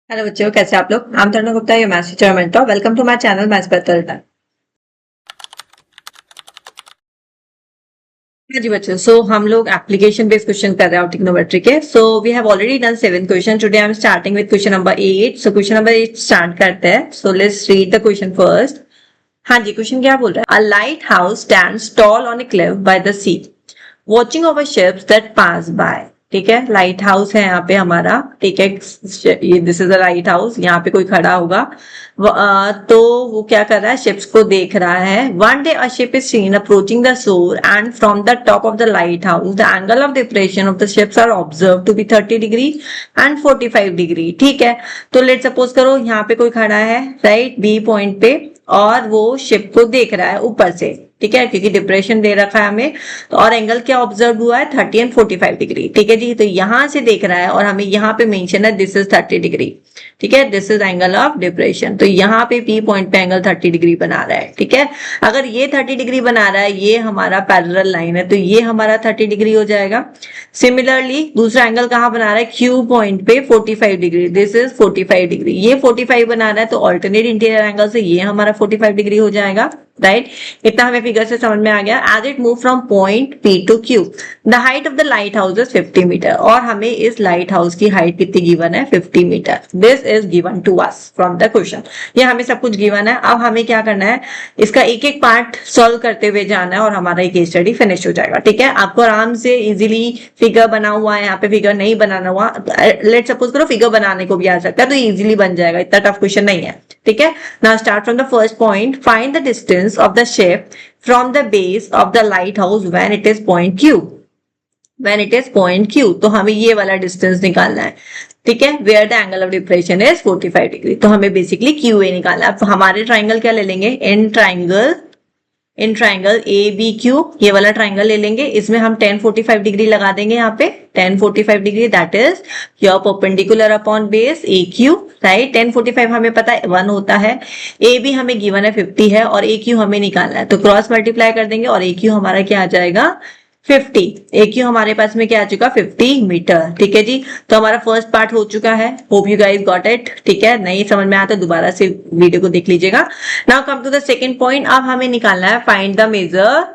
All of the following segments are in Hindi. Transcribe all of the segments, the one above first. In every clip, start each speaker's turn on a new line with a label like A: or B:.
A: हेलो बच्चों, कैसे आप लोग। I'm Tarun Gupta, your maths teacher mentor. Welcome to my channel maths by Tarun. हाँ जी बच्चों, सो हम लोग एप्लीकेशन बेस्ड क्वेश्चन कर रहे हैं ट्रिग्नोमेट्री के। So we have already done 7 question. Today I am starting with question number 8। So question number 8 start करते हैं। So let's read the question first. हाँ जी, क्वेश्चन क्या बोल रहा है। A lighthouse stands tall on a cliff by the sea, watching over ships that pass by. ठीक है, लाइट हाउस है यहाँ पे हमारा। ठीक है, ये this is a light house. यहाँ पे कोई खड़ा होगा तो वो क्या कर रहा है, शिप्स को देख रहा है। One day a ship is seen approaching the shore and from the top of the lighthouse the angle of depression of the ships are observe to be 30 degree and 45 degree. ठीक है, तो लेट सपोज करो यहाँ पे कोई खड़ा है राइट बी पॉइंट पे, और वो शिप को देख रहा है ऊपर से। ठीक है, क्योंकि डिप्रेशन दे रखा है हमें, तो और एंगल क्या ऑब्जर्व हुआ है 30 एंड 45 डिग्री। ठीक है जी, तो यहां से देख रहा है और हमें यहाँ पे मेंशन है दिस इज 30 डिग्री। ठीक है, this is angle of depression. तो यहाँ पे पी पॉइंट पे एंगल 30 डिग्री बना रहा है। ठीक है, अगर ये 30 डिग्री बना रहा है, ये हमारा पैरेलल लाइन है, तो ये हमारा 30 डिग्री हो जाएगा। सिमिलरली दूसरा एंगल कहाँ बना रहा है, क्यू पॉइंट पे 45 डिग्री, दिस इज 45 डिग्री। ये 45 बना रहा है, तो ऑल्टरनेट इंटीरियर एंगल से ये हमारा 45 डिग्री हो जाएगा। राइट, इतना हमें फिगर से समझ में आ गया। As it move from point P to Q, the height of the lighthouse is 50 metre. और हमें इस लाइट हाउस की हाइट कितनी गिवन है, 50 metre. This is given to us from the question. ये हमें सब कुछ गिवन है। अब हमें क्या करना है, इसका एक एक पार्ट सॉल्व करते हुए जाना है और हमारा ये केस स्टडी फिनिश हो जाएगा। ठीक है, आपको आराम से इजीली फिगर बना हुआ है, यहाँ पे फिगर नहीं बनाना हुआ, लेट सपोज करो फिगर बनाने को भी आ सकता है, तो इजीली बन जाएगा, इतना टफ क्वेश्चन नहीं है। ठीक है, now start from the first point. Find the distance of the ship from the base of the lighthouse when it is point Q. When it is point Q, तो हमें ये वाला डिस्टेंस निकालना है। ठीक है, where the angle of depression is 45 degree, तो हमें बेसिकली क्यू ए निकालना है। अब हमारे ट्राइंगल क्या ले लेंगे, in triangle A B Q, ये वाला ट्राइंगल ले लेंगे। इसमें हम 1045 डिग्री लगा देंगे यहाँ पे, 1045 degree, that is your perpendicular upon base A Q. Right, 1045 हमें पता है 1 होता है, ए बी हमें गिवन है 50 है, और ए क्यू हमें निकालना है, तो क्रॉस मल्टीप्लाई कर देंगे और ए क्यू हमारा क्या आ जाएगा 50। ए क्यू हमारे पास में क्या आ चुका 50 मीटर। ठीक है जी, तो हमारा फर्स्ट पार्ट हो चुका है। Hope you guys got it. ठीक है, नहीं समझ में आया तो दोबारा से वीडियो को देख लीजिएगा। Now come to the second point. अब हमें निकालना है find the measure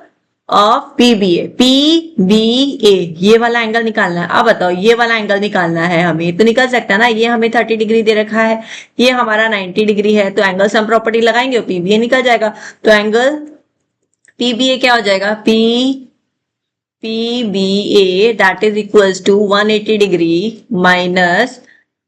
A: of PBA. PBA ये वाला एंगल निकालना है। अब बताओ, ये वाला एंगल निकालना है हमें, तो निकल सकता है ना। ये हमें 30 डिग्री दे रखा है, ये हमारा 90 डिग्री है, तो एंगल सम प्रॉपर्टी लगाएंगे और पीबीए निकल जाएगा। तो एंगल पीबीए क्या हो जाएगा, PBA that is equals to 180 degree minus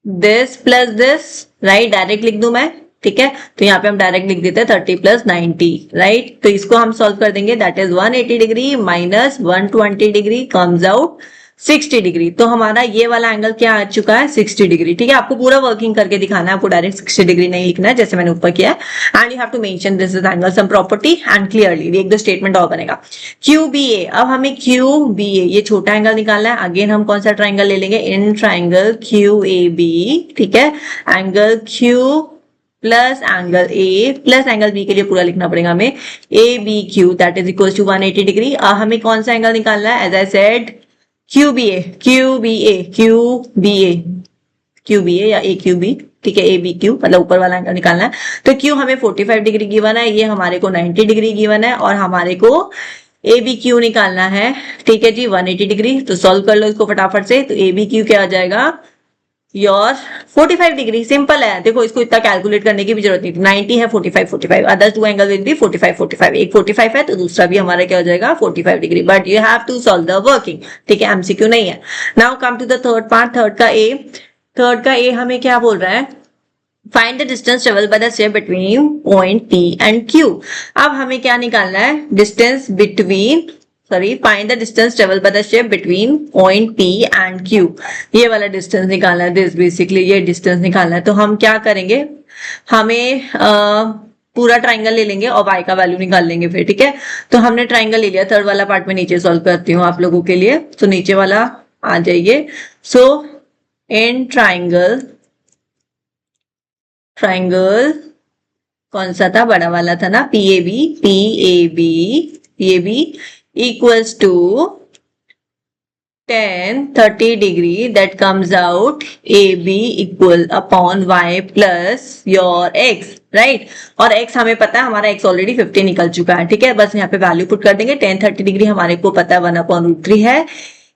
A: this plus this. Right, direct लिख दूं मैं। ठीक है, तो यहाँ पे हम डायरेक्ट लिख देते हैं 30 प्लस 90। राइट, तो इसको हम सॉल्व कर देंगे, that is 180 degree minus 120 degree comes out 60 degree. तो हमारा ये वाला एंगल क्या आ चुका है 60 डिग्री। ठीक है, आपको पूरा वर्किंग करके दिखाना है, आपको डायरेक्ट 60 डिग्री नहीं लिखना है जैसे मैंने ऊपर किया है। And you have to mention this is angle sum property and clearly एक दो स्टेटमेंट और बनेगा। QBA, अब हमें QBA ये छोटा एंगल निकालना है। अगेन हम कौन सा ट्राइंगल ले लेंगे, इन ट्राइंगल QAB। ठीक है, angle Q plus angle A plus angle B के लिए पूरा लिखना पड़ेगा हमें, ABQ that is equal to 180 degree. हमें कौन सा एंगल निकालना है, as I said QBA, QBA, QBA, QBA या AQB। ठीक है, ABQ मतलब ऊपर वाला एंगल निकालना है। तो Q हमें 45 डिग्री गिवन है, ये हमारे को 90 डिग्री गिवन है, और हमारे को ABQ निकालना है। ठीक है जी, 180 डिग्री। तो सॉल्व कर लो इसको फटाफट से। तो ABQ क्या आ जाएगा, योर 45 डिग्री। सिंपल है, देखो इसको इतना कैलकुलेट करने की भी जरूरत नहीं थी। 90 है, 45 45, others two angle will be 45 45। एक 45 है तो दूसरा भी हमारा क्या हो जाएगा 45 degree, but you have to solve the working. ठीक है, एमसीक्यू नहीं है। Now come to the third part. Third का ए हमें क्या बोल रहा है, find the distance travel by the ship between point P and Q। अब हमें क्या निकालना है, distance between, sorry, find the distance travel by the ship between point P and Q। ये वाला डिस्टेंस निकालना है, दिस बेसिकली ये डिस्टेंस निकालना है। तो हम क्या करेंगे, हमें पूरा ट्राइंगल ले लेंगे और y का वैल्यू निकाल लेंगे फिर। ठीक है, तो हमने ट्राइंगल ले लिया। थर्ड वाला पार्ट में नीचे सॉल्व करती हूँ आप लोगों के लिए, तो नीचे वाला आ जाइए। सो इन ट्राइंगल कौन सा था, बड़ा वाला था ना, PAB equals to tan 30 degree that comes out AB equal upon y plus your x, right और x हमें पता है, हमारा x ऑलरेडी 50 निकल चुका है, ठीक है। बस यहाँ पे वैल्यू पुट कर देंगे। tan 30 डिग्री हमारे को पता है 1/√3 है।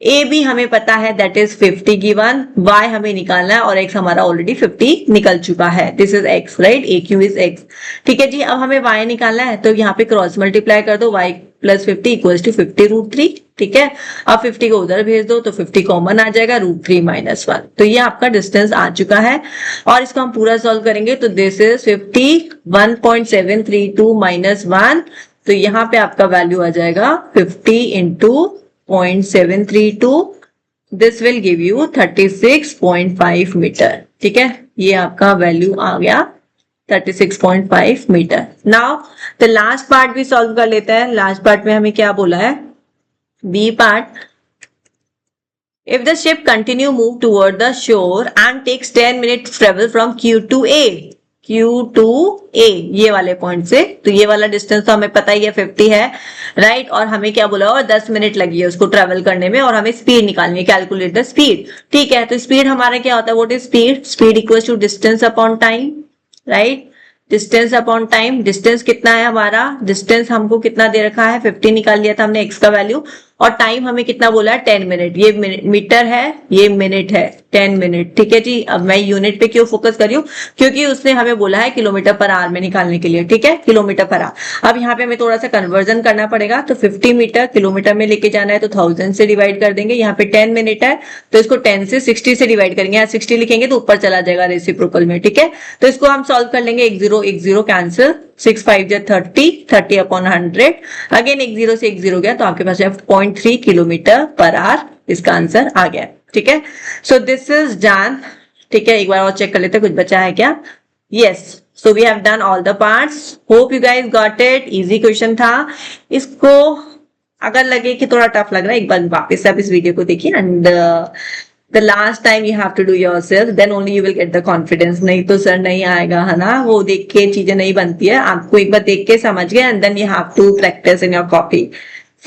A: ए बी हमें पता है दैट इज 50 गिवन, y हमें निकालना है और x हमारा ऑलरेडी 50 निकल चुका है। This is x, right, A Q is x, ठीक है जी। अब हमें y निकालना है तो यहाँ पे क्रॉस मल्टीप्लाई कर दो, y प्लस 50 इक्वल्स टू 50√3, ठीक है। अब 50 को उधर भेज दो तो 50 कॉमन आ जाएगा, √3 - 1। तो ये आपका डिस्टेंस आ चुका है और इसको हम पूरा सॉल्व करेंगे तो दिस इज 51.732 - 1। तो यहाँ पे आपका वैल्यू आ जाएगा 50 into 0.732, this will give you 36.5 metre, ठीक है। ये आपका वैल्यू आ गया 36.5 metre. Now the last part भी सॉल्व कर लेते हैं। लास्ट पार्ट में हमें क्या बोला है, B part, if the ship continue move toward the shore and takes 10 minutes travel from Q to A, ये वाले पॉइंट से, तो ये वाला डिस्टेंस तो हमें पता ही है 50 है, राइट। और हमें क्या बोला हुआ, 10 मिनट लगी है उसको ट्रेवल करने में और हमें स्पीड निकालनी है, कैलकुलेट द स्पीड, ठीक है। तो स्पीड हमारा क्या होता है, what is speed, speed equals to distance upon time, right. Distance upon time, distance कितना है हमारा, डिस्टेंस हमको कितना दे रखा है 50 निकाल लिया था हमने x का वैल्यू, और टाइम हमें कितना बोला है 10 मिनट, ये मीटर है ये मिनट है, 10 मिनट, ठीक है जी। अब मैं यूनिट पे क्यों फोकस कर रही हूँ, क्योंकि उसने हमें बोला है किलोमीटर पर आवर में निकालने के लिए, ठीक है, किलोमीटर पर आवर। अब यहाँ पे हमें थोड़ा सा कन्वर्जन करना पड़ेगा, तो 50 मीटर किलोमीटर में लेके जाना है तो 1000 से डिवाइड कर देंगे। यहाँ पे 10 मिनट है तो इसको 10 से 60 से डिवाइड करेंगे, यहाँ 60 लिखेंगे तो ऊपर चला जाएगा रेसिप्रोकल में, ठीक है। तो इसको हम सॉल्व कर लेंगे, 1 0 कैंसिल, 6 5 30, 30 अपॉन 100, अगेन 1 0 से 1 0 गया तो आपके पास 0.3 किलोमीटर पर आवर इसका आंसर आ गया, ठीक है। सो दिस इज डन, ठीक है। एक बार और चेक कर लेते हैं कुछ बचा है क्या, yes. So we have done all the parts, hope you guys got it, easy question था। इसको अगर लगे कि थोड़ा टफ लग रहा है, एक बार वापस से आप इस वीडियो को देखिए and the last time you have to do yourself, then only you will get the confidence, नहीं तो सर नहीं आएगा, है ना, वो देख के चीजें नहीं बनती है, आपको एक बार देख के समझ गए and then you have to practice in your copy.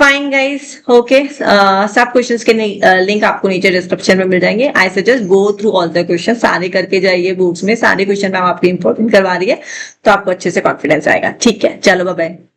A: Fine guys, okay, सब क्वेश्चंस के लिंक आपको नीचे डिस्क्रिप्शन में मिल जाएंगे। I suggest go through all the questions, सारे करके जाइए बुक्स में, सारे क्वेश्चन मैम आपके इंपॉर्टेंट करवा रही है तो आपको अच्छे से कॉन्फिडेंस आएगा, ठीक है। चलो बाय बाय।